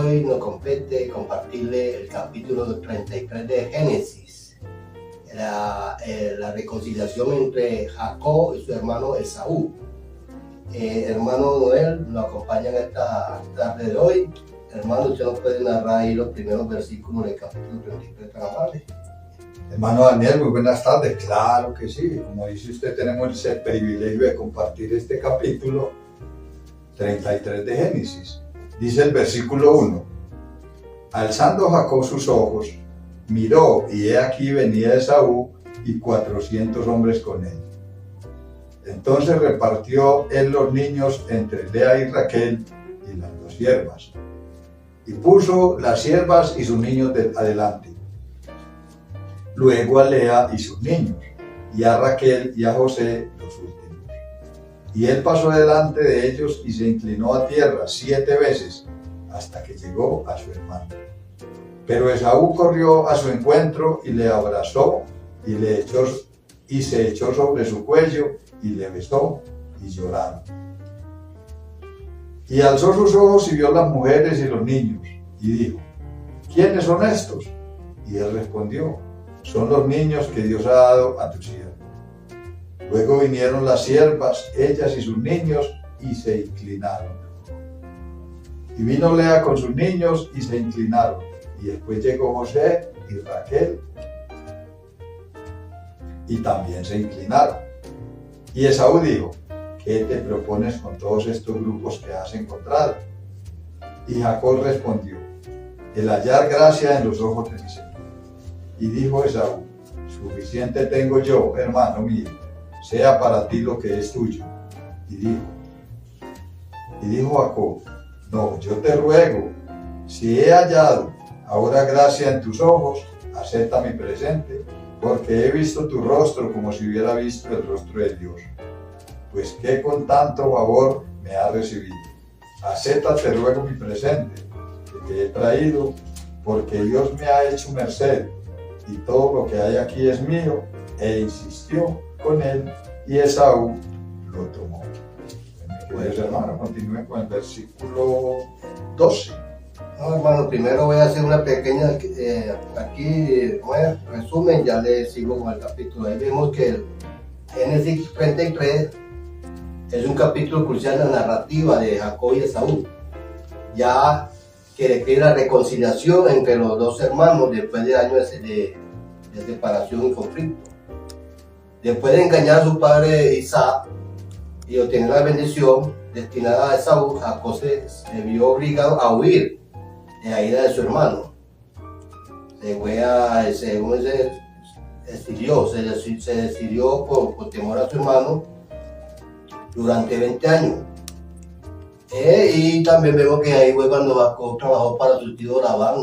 hoy nos compete compartirle el capítulo 33 de Génesis, la reconciliación entre Jacob y su hermano Esaú. Hermano Noel nos acompaña en esta tarde de hoy. Hermano, usted nos puede narrar ahí los primeros versículos del capítulo 33, tan amable. Hermano Daniel, muy buenas tardes. Claro que sí, como dice usted, tenemos el privilegio de compartir este capítulo 33 de Génesis. Dice el versículo 1: alzando Jacob sus ojos, miró, y he aquí venía Esaú y 400 hombres con él. Entonces repartió él los niños entre Lea y Raquel y las dos siervas, y puso las siervas y sus niños adelante, luego a Lea y sus niños, y a Raquel y a José los últimos. Y él pasó delante de ellos y se inclinó a tierra 7 veces hasta que llegó a su hermano. Pero Esaú corrió a su encuentro y le abrazó y se echó sobre su cuello y le besó, y lloraron. Y alzó sus ojos y vio las mujeres y los niños, y dijo: ¿quiénes son estos? Y él respondió: son los niños que Dios ha dado a tu siervo. Luego vinieron las siervas, ellas y sus niños, y se inclinaron. Y vino Lea con sus niños y se inclinaron. Y después llegó José y Raquel, y también se inclinaron. Y Esaú dijo: ¿qué te propones con todos estos grupos que has encontrado? Y Jacob respondió: el hallar gracia en los ojos de mi Señor. Y dijo Esaú: suficiente tengo yo, hermano mío, sea para ti lo que es tuyo. Y dijo Jacob: no, yo te ruego, si he hallado ahora gracia en tus ojos, acepta mi presente, porque he visto tu rostro como si hubiera visto el rostro de Dios. Pues que con tanto favor me ha recibido. Acepta, te ruego, mi presente, que te he traído, porque Dios me ha hecho merced, y todo lo que hay aquí es mío. E insistió con él, y Esaú lo tomó. Pues, hermano, continúen con el versículo 12. No, hermano, primero voy a hacer una pequeña resumen, ya le sigo con el capítulo. Ahí vemos que el Génesis 33 es un capítulo crucial en la narrativa de Jacob y Esaú, ya que describe la reconciliación entre los dos hermanos después de años de separación y conflicto. Después de engañar a su padre Isaac y obtener la bendición destinada a Esaú, Jacob se vio obligado a huir de la ira de su hermano. Se decidió por temor a su hermano durante 20 años. Y también vemos que ahí fue cuando Jacob trabajó para su tío Labán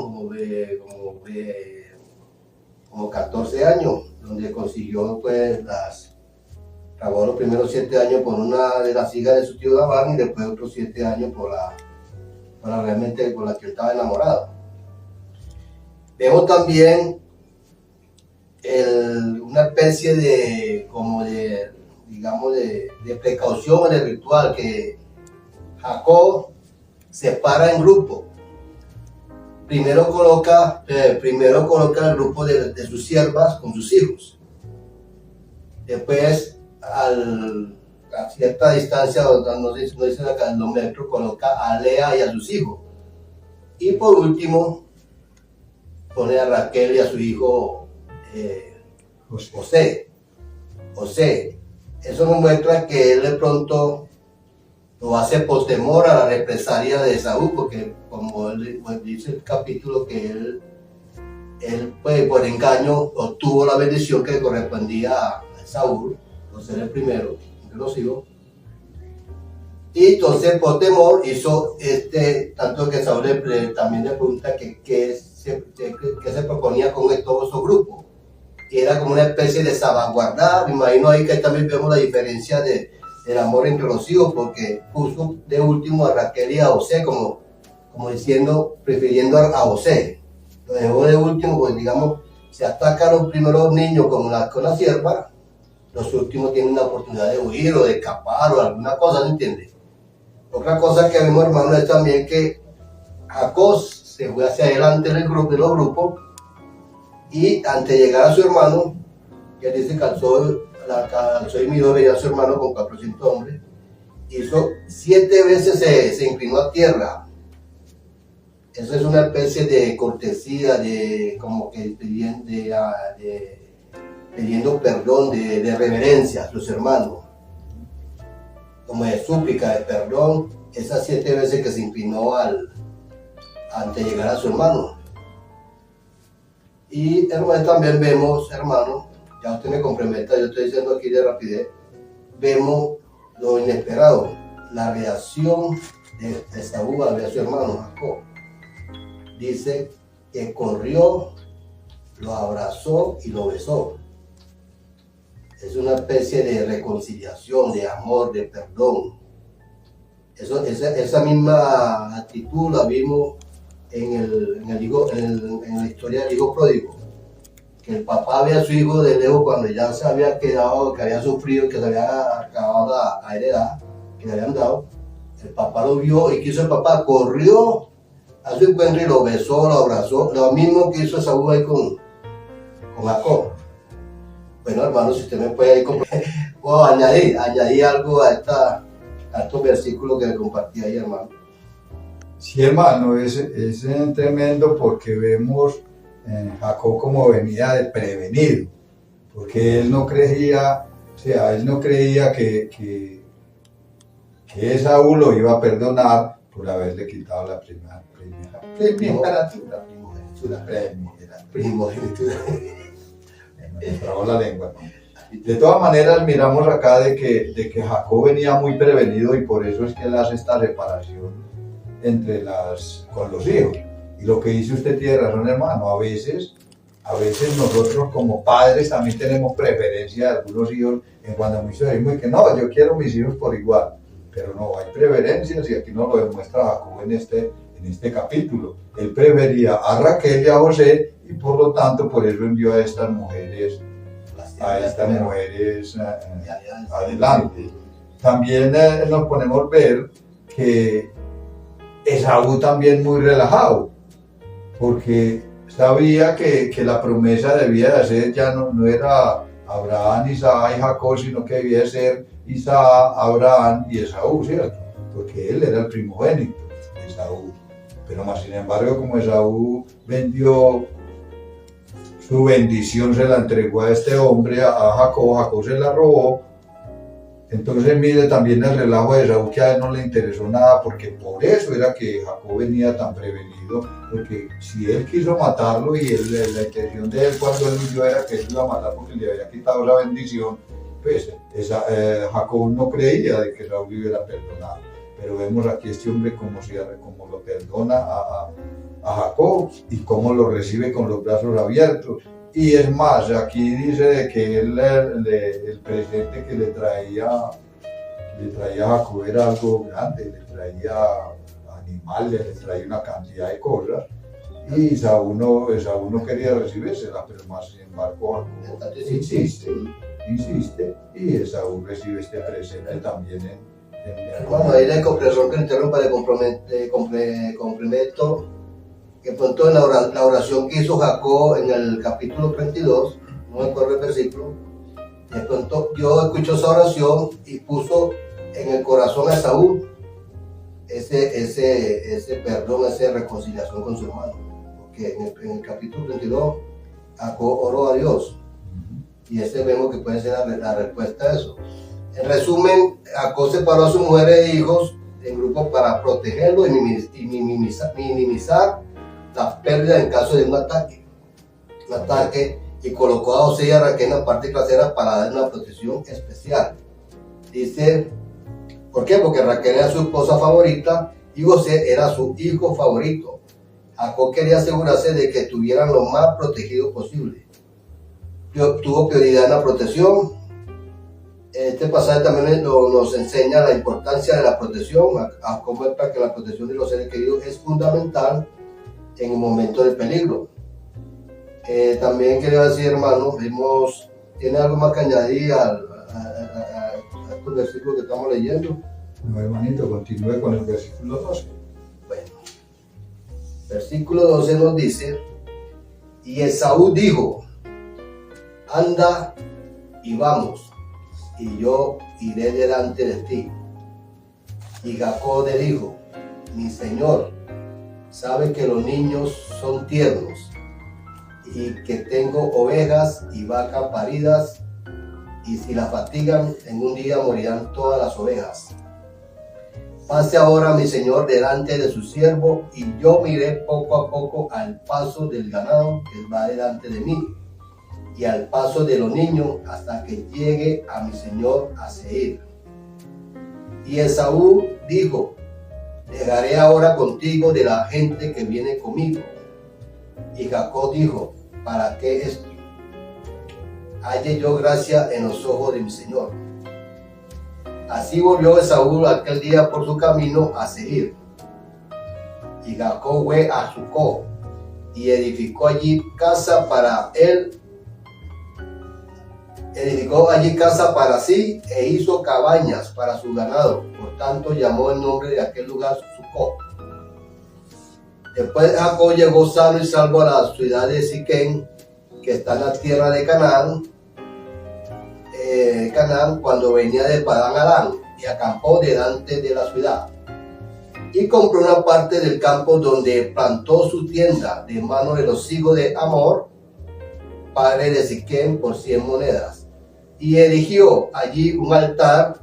como 14 años, donde consiguió trabajó los primeros 7 años por una de las hijas de su tío Labán y después otros 7 años por la que él estaba enamorado. Vemos también una especie de precaución en el ritual, que Jacob se para en grupo. Primero coloca el grupo de sus siervas con sus hijos. Después, a cierta distancia, no dice acá el metro, coloca a Lea y a sus hijos. Y por último, pone a Raquel y a su hijo José. Eso nos muestra que él de pronto lo hace por temor a la represalia de Esaú, porque como dice el capítulo, que él pues, por engaño obtuvo la bendición que le correspondía a Esaú, por ser el primero de los hijos. Y entonces por temor hizo tanto que Esaú también le pregunta qué se proponía con todos esos grupos. Y era como una especie de salvaguardar. Me imagino ahí que también vemos la diferencia del amor entre los hijos, porque puso de último a Raquel y a José, como diciendo, prefiriendo a José. Lo dejó de último, pues digamos, se atacan los primeros niños con la sierva, los últimos tienen la oportunidad de huir o de escapar o alguna cosa, ¿no entiendes? Otra cosa que vemos, hermano, es también que Jacob se fue hacia adelante de los grupos y antes de llegar a su hermano, que él dice calzó y miró, veía a su hermano con 400 hombres, hizo 7 veces se inclinó a tierra. Eso es una especie de cortesía, de como que pidiendo perdón, de reverencia a sus hermanos, como de súplica, de perdón, esas 7 veces que se inclinó antes de llegar a su hermano. Y hermano, también vemos, hermano, ya usted me complementa, yo estoy diciendo aquí de rapidez, vemos lo inesperado, la reacción de Esaú a ver a su hermano Jacob. Dice que corrió, lo abrazó y lo besó. Es una especie de reconciliación, de amor, de perdón. Esa misma actitud la vimos en la historia del hijo pródigo. Que el papá ve a su hijo de lejos cuando ya se había quedado, que había sufrido, que se había acabado la heredad que le habían dado. El papá lo vio y quiso el papá, corrió a su encuentro y lo besó, lo abrazó, lo mismo que hizo Esaú ahí con Jacob. Bueno, hermano, si usted me puede ahí puedo añadir algo a estos versículos que le compartí ahí, hermano. Sí, hermano, es tremendo porque vemos Jacob como venía de prevenido, porque él no creía, que Esaú lo iba a perdonar por haberle quitado la primogenitura. Me trabó la lengua. De todas maneras, miramos acá de que Jacob venía muy prevenido y por eso es que él hace esta separación con los hijos. Y lo que dice usted tiene razón, hermano, a veces nosotros como padres también tenemos preferencia de algunos hijos en cuanto a mis hijos, y que no, yo quiero mis hijos por igual, pero no, hay preferencias y aquí nos lo demuestra Jacob en este capítulo. Él prefería a Raquel y a José y por lo tanto por eso envió a estas mujeres adelante. También nos ponemos a ver que Esaú también muy relajado, porque sabía que la promesa debía de ser ya no era Abraham, Isaac y Jacob, sino que debía de ser Isaac, Abraham y Esaú, ¿cierto? Porque él era el primogénito, Esaú. Pero más sin embargo, como Esaú vendió su bendición, se la entregó a este hombre, a Jacob, Jacob se la robó. Entonces mire también el relajo de Esaú, que a él no le interesó nada, porque por eso era que Jacob venía tan prevenido, porque si él quiso matarlo y la intención de él cuando él huyó era que él iba a matar porque le había quitado la bendición, pues Jacob no creía de que Esaú le hubiera perdonado. Pero vemos aquí este hombre como lo perdona a Jacob y cómo lo recibe con los brazos abiertos. Y es más, aquí dice de que el presente que le traía a Jacob era algo grande, le traía animales, le traía una cantidad de cosas. Y Esaú no quería recibírsela, pero más sin embargo Jacob insiste y Esaú recibe este presente también Bueno, ahí le complemento que interrumpa, le complemento que pronto en la oración que hizo Jacob en el capítulo 32, no me acuerdo el versículo, de pronto Dios escuchó esa oración y puso en el corazón a Esaú ese perdón, esa reconciliación con su hermano, porque en el capítulo 32 Jacob oró a Dios y ese vemos que puede ser la respuesta a eso. En resumen, Jacob separó a sus mujeres e hijos en grupos para protegerlos y minimizar las pérdidas en caso de un ataque, y colocó a José y a Raquel en la parte trasera para dar una protección especial. Dice, ¿por qué? Porque Raquel era su esposa favorita y José era su hijo favorito. Jacob quería asegurarse de que estuvieran lo más protegidos posible. Tuvo prioridad en la protección. Este pasaje también nos enseña la importancia de la protección, cómo es que la protección de los seres queridos es fundamental en el momento del peligro. También quería decir, hermano, ¿tiene algo más que añadir a estos versículos que estamos leyendo? No, hermanito, continúe con el versículo 12. Bueno, Versículo 12 nos dice, y Esaú dijo, anda y vamos, y yo iré delante de ti. Y Jacob le dijo, mi señor sabe que los niños son tiernos, y que tengo ovejas y vacas paridas, y si las fatigan, en un día morirán todas las ovejas. Pase ahora mi señor delante de su siervo, y yo miré poco a poco al paso del ganado que va delante de mí, y al paso de los niños, hasta que llegue a mi señor a Seir. Y Esaú dijo, dejaré ahora contigo de la gente que viene conmigo. Y Jacob dijo, ¿para qué esto? Halle yo gracia en los ojos de mi señor. Así volvió Esaú aquel día por su camino a Seir. Y Jacob fue a Sucó, y edificó allí casa para él. Edificó allí casa para sí, e hizo cabañas para su ganado. Por tanto llamó el nombre de aquel lugar Sucó. Después Jacob llegó sano y salvo a la ciudad de Siquem, que está en la tierra de Canaán, cuando venía de Padán Aram, y acampó delante de la ciudad. Y compró una parte del campo donde plantó su tienda de mano de los hijos de Hamor, padre de Siquem, por 100 monedas. Y erigió allí un altar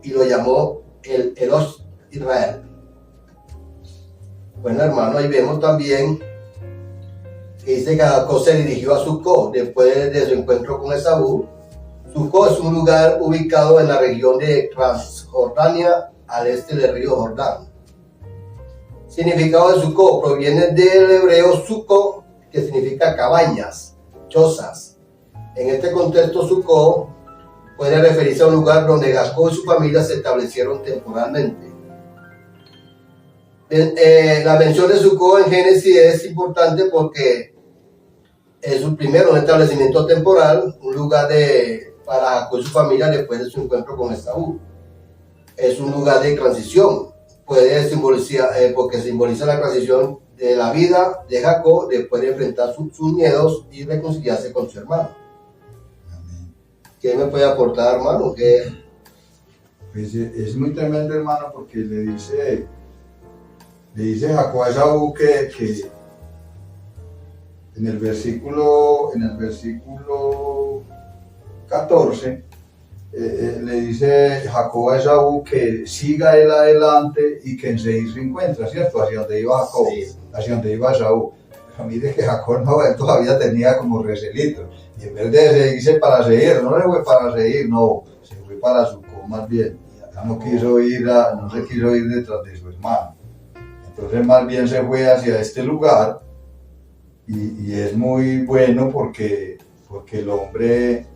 y lo llamó el Elosh Israel. Bueno, hermano, ahí vemos también que dice que Jacob se dirigió a Sucó después de su encuentro con Esaú. Sucó es un lugar ubicado en la región de Transjordania, al este del río Jordán. Significado de Sucó proviene del hebreo Sucó, que significa cabañas, chozas. En este contexto, Sucó puede referirse a un lugar donde Jacob y su familia se establecieron temporalmente. La mención de Sucó en Génesis es importante porque es un establecimiento temporal, un lugar para Jacob y su familia después de su encuentro con Esaú. Es un lugar de transición, puede simbolizar, porque simboliza la transición de la vida de Jacob después de enfrentar sus miedos y reconciliarse con su hermano. Amén. ¿Qué me puede aportar, hermano? Pues es muy tremendo, hermano, porque le dice Jacob a Esaú que en el versículo 14 le dice Jacob a Esaú que siga él adelante y que en Seir se encuentra, ¿cierto? Hacia donde iba Jacob, sí. Hacia donde iba Esaú. Pero mire que Jacob él todavía tenía como recelitos, y en vez de seguirse para Seir, no le fue para Seir, no, se fue para Sucó más bien. No se quiso ir detrás de su hermano. Entonces más bien se fue hacia este lugar, y es muy bueno porque el hombre,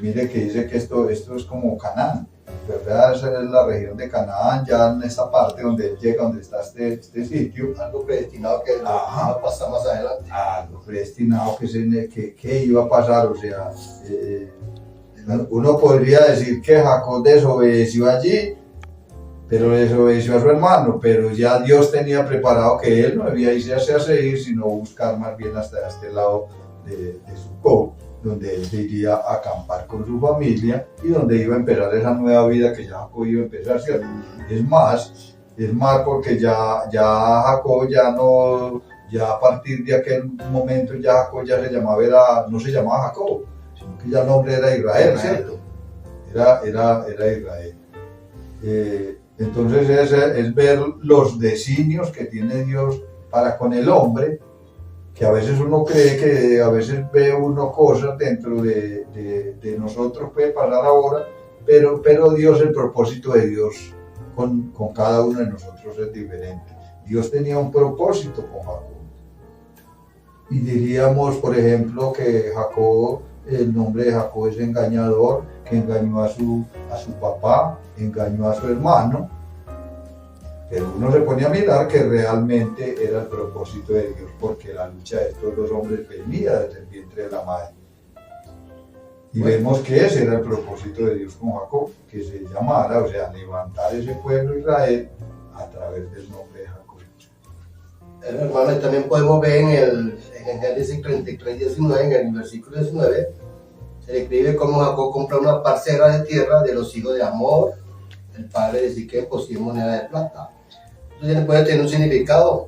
mire que dice que esto es como Canaán, ¿verdad? Esa es la región de Canaán, ya en esta parte donde él llega, donde está este sitio. Algo predestinado que va a pasar más adelante. Algo predestinado que iba a pasar, o sea, uno podría decir que Jacob desobedeció allí, pero desobedeció a su hermano, pero ya Dios tenía preparado que él no debía irse hacia Seir, sino buscar más bien hasta este lado de Sucó, donde él se iría a acampar con su familia y donde iba a empezar esa nueva vida que ya Jacob iba a empezar, ¿cierto? Es más porque ya Jacob ya a partir de aquel momento ya Jacob ya no se llamaba Jacob, sino que ya el nombre era Israel, ¿cierto? Era Israel. Entonces es ver los designios que tiene Dios para con el hombre, que a veces uno cree que a veces ve uno cosas dentro de nosotros, puede pasar ahora, pero Dios, el propósito de Dios con cada uno de nosotros es diferente. Dios tenía un propósito con Jacob. Y diríamos, por ejemplo, que Jacob, el nombre de Jacob es engañador, que engañó a su papá, engañó a su hermano, pero uno se pone a mirar que realmente era el propósito de Dios, porque la lucha de estos dos hombres venía desde el vientre de la madre. Y vemos que ese era el propósito de Dios con Jacob, que se llamara, o sea, levantar ese pueblo Israel a través del nombre de Jacob. Hermano, y también podemos ver en Génesis 33, 19, en el versículo 19, se describe cómo Jacob compra una parcela de tierra de los hijos de Amor, el padre de Siquem, por 100 monedas de plata. Entonces puede tener un significado,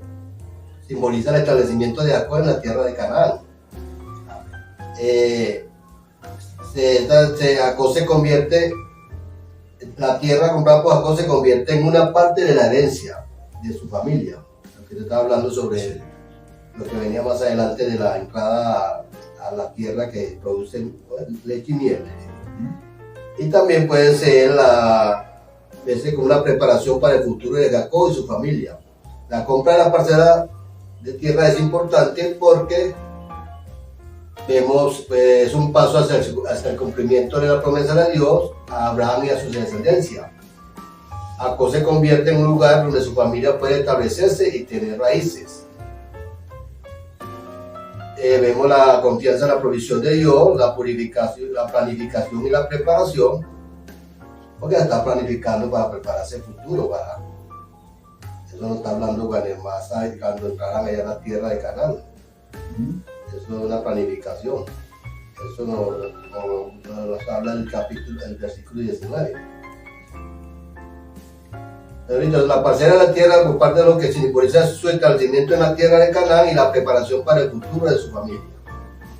simboliza el establecimiento de Jacob en la tierra de Canaán. Jacob se convierte, la tierra comprada por Jacob se convierte en una parte de la herencia de su familia. Lo que te estaba hablando sobre lo que venía más adelante de la entrada a la tierra que produce leche y miel. Y también puede ser como una preparación para el futuro de Jacob y su familia. La compra de la parcela de tierra es importante porque vemos es un paso hacia el cumplimiento de la promesa de Dios a Abraham y a su descendencia. Jacob se convierte en un lugar donde su familia puede establecerse y tener raíces. Vemos la confianza en la provisión de Dios, la purificación, la planificación y la preparación, porque está planificando para prepararse el futuro. Eso no está hablando cuando entraran allá a la tierra de Canaán. Eso es una planificación. Eso nos habla del capítulo, del versículo 19. Entonces, la parcela de la tierra por parte de lo que simboliza su establecimiento en la tierra de Canaán y la preparación para el futuro de su familia.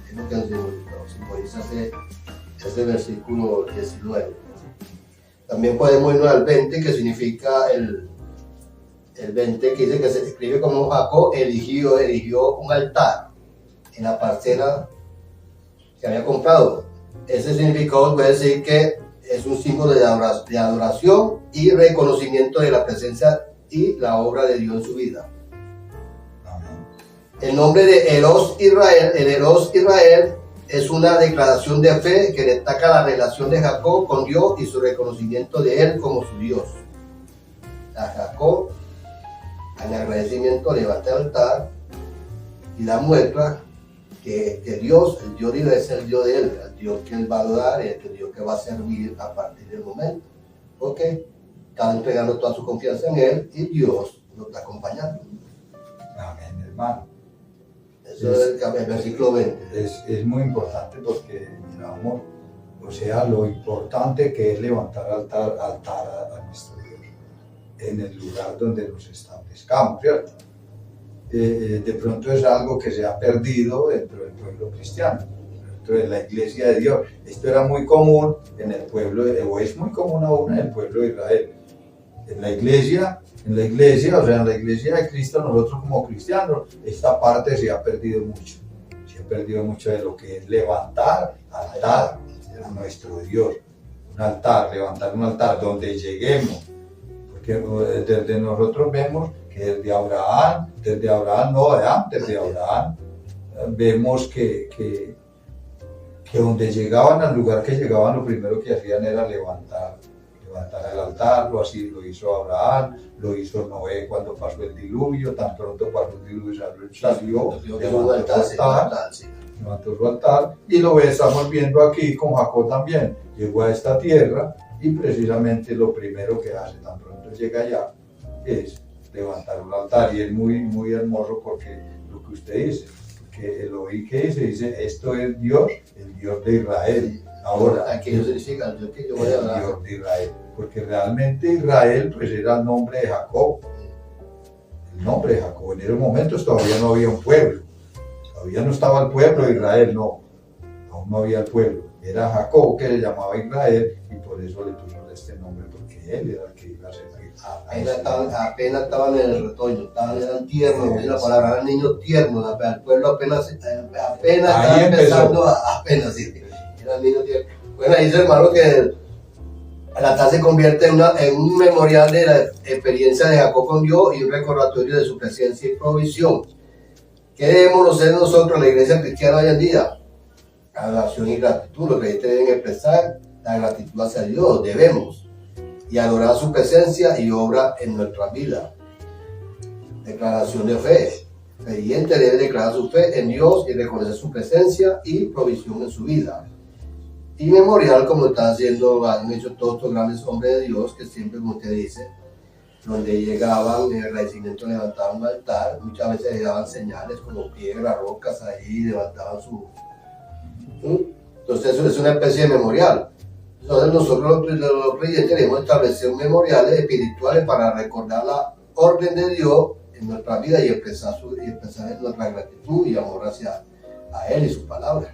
Es lo que simboliza ese versículo 19. También podemos irnos al 20, que significa el 20, que dice que se escribe como Jacob erigió un altar en la parcela que había comprado. Ese significado puede decir que es un símbolo de adoración y reconocimiento de la presencia y la obra de Dios en su vida. Amén. El nombre de Eros Israel es una declaración de fe que destaca la relación de Jacob con Dios y su reconocimiento de él como su Dios. A Jacob, en agradecimiento, levanta el altar y da muestra que Dios, el Dios de Israel, es el Dios de él, el Dios que él va a adorar, el Dios que va a servir a partir del momento. Porque está entregando toda su confianza en él y Dios lo está acompañando. Amén, hermano. Eso es el versículo 20. Es muy importante porque miramos, o sea, lo importante que es levantar altar a nuestro Dios en el lugar donde nos establezcamos, ¿cierto? De pronto es algo que se ha perdido dentro del pueblo cristiano, dentro de la iglesia de Dios. Esto era muy común en el pueblo, o es muy común aún en el pueblo de Israel. En la iglesia, o sea, en la iglesia de Cristo, nosotros como cristianos, esta parte se ha perdido mucho. Se ha perdido mucho de lo que es levantar altar a nuestro Dios. Un altar, levantar un altar donde lleguemos. Porque desde nosotros vemos que desde Abraham, antes de Abraham, vemos que donde llegaban, al lugar que llegaban, lo primero que hacían era levantar el altar. Así lo hizo Abraham, lo hizo Noé cuando pasó el diluvio. Tan pronto pasó el diluvio, salió, levantó su altar, y lo estamos viendo aquí con Jacob también. Llegó a esta tierra y precisamente lo primero que hace tan pronto llega allá es levantar un altar. Y es muy, muy hermoso porque lo que usted dice, que lo oí que dice, esto es Dios, el Dios de Israel. Ahora, aquello significa el Dios que yo voy a hablar. El Dios de Israel, porque realmente Israel pues era el nombre de Jacob. El nombre de Jacob. En esos momentos todavía no había un pueblo. Todavía no estaba el pueblo de Israel, no. Aún no había el pueblo. Era Jacob que le llamaba Israel y por eso le puso este nombre, porque él era el que iba a servir. Apenas estaban en el retoño, eran tiernos, la palabra, eran niños tiernos, el pueblo apenas estaba empezando, eran niños tiernos. Bueno, ahí dice, hermano, que el altar se convierte en un memorial de la experiencia de Jacob con Dios y un recordatorio de su presencia y provisión. ¿Qué debemos hacer nosotros en la iglesia cristiana hoy en día? Adoración y gratitud. Los creyentes deben expresar la gratitud hacia Dios, debemos, y adorar su presencia y obra en nuestra vida. Declaración de fe. El creyente debe declarar su fe en Dios y reconocer su presencia y provisión en su vida. Y memorial, como están haciendo, han hecho todos estos grandes hombres de Dios, que siempre, como usted dice, donde llegaban en agradecimiento levantaban un altar, muchas veces le daban señales como piedras, rocas ahí, levantaban su... Entonces eso es una especie de memorial. Entonces nosotros los creyentes debemos establecer memoriales espirituales para recordar la orden de Dios en nuestra vida y expresar nuestra gratitud y amor hacia a Él y su palabra.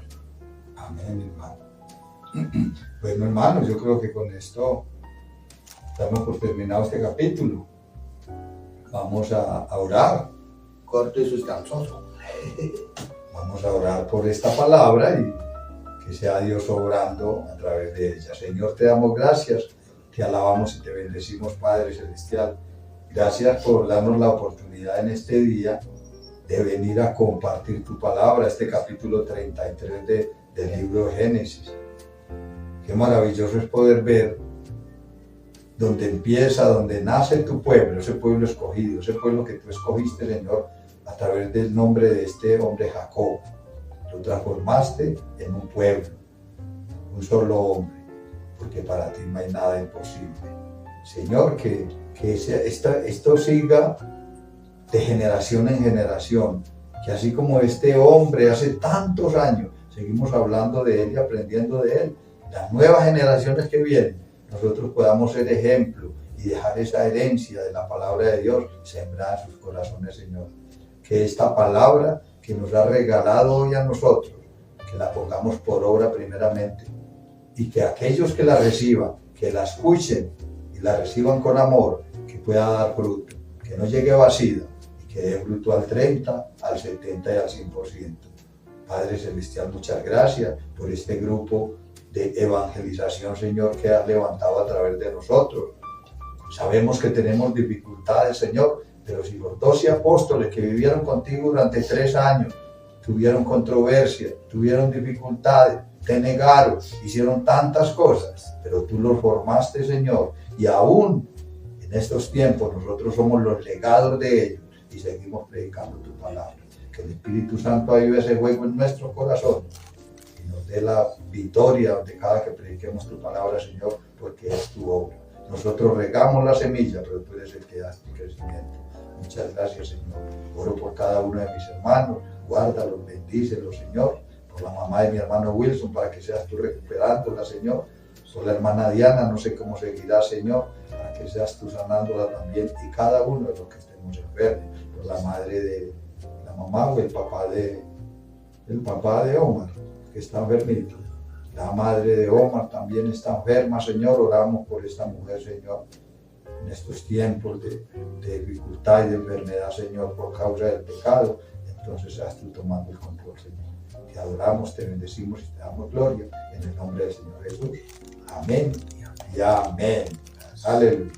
Amén, hermano. Bueno, hermanos, yo creo que con esto damos por terminado este capítulo. Vamos a orar. Corto y sustancioso. Vamos a orar por esta palabra y que sea Dios obrando a través de ella. Señor, te damos gracias, te alabamos y te bendecimos, Padre Celestial. Gracias por darnos la oportunidad en este día de venir a compartir tu palabra, este capítulo 33 del libro de Génesis. Qué maravilloso es poder ver donde empieza, donde nace tu pueblo, ese pueblo escogido, ese pueblo que tú escogiste, Señor, a través del nombre de este hombre Jacob. Lo transformaste en un pueblo, un solo hombre, porque para ti no hay nada imposible. Señor, que esto siga de generación en generación, que así como este hombre hace tantos años, seguimos hablando de él y aprendiendo de él, las nuevas generaciones que vienen, nosotros podamos ser ejemplo y dejar esa herencia de la palabra de Dios sembrada en sus corazones, Señor. Que esta palabra que nos ha regalado hoy a nosotros, que la pongamos por obra primeramente, y que aquellos que la reciban, que la escuchen y la reciban con amor, que pueda dar fruto, que no llegue vacía y que dé fruto al 30, al 70 y al 100%. Padre Celestial, muchas gracias por este grupo de evangelización, Señor, que has levantado a través de nosotros. Sabemos que tenemos dificultades, Señor, pero si los 12 apóstoles que vivieron contigo durante 3 años tuvieron controversia, tuvieron dificultades, te negaron, hicieron tantas cosas, pero tú los formaste, Señor, y aún en estos tiempos nosotros somos los legados de ellos y seguimos predicando tu palabra. Que el Espíritu Santo avive ese fuego en nuestro corazón y nos dé la victoria de cada que prediquemos tu palabra, Señor, porque es tu obra. Nosotros regamos la semilla, pero tú eres el que da el crecimiento. Muchas gracias, Señor. Oro por cada uno de mis hermanos, guárdalos, bendícelos, Señor. Por la mamá de mi hermano Wilson, para que seas tú recuperándola, Señor. Por la hermana Diana, no sé cómo seguirá, Señor, para que seas tú sanándola también. Y cada uno de los que estemos enfermos. Por la madre de la mamá o el papá de Omar, que está enfermito. La madre de Omar también está enferma, Señor. Oramos por esta mujer, Señor, en estos tiempos de dificultad y de enfermedad, Señor, por causa del pecado. Entonces seas tú tomando el control, Señor. Te adoramos, te bendecimos y te damos gloria en el nombre del Señor Jesús. Amén y amén. Aleluya.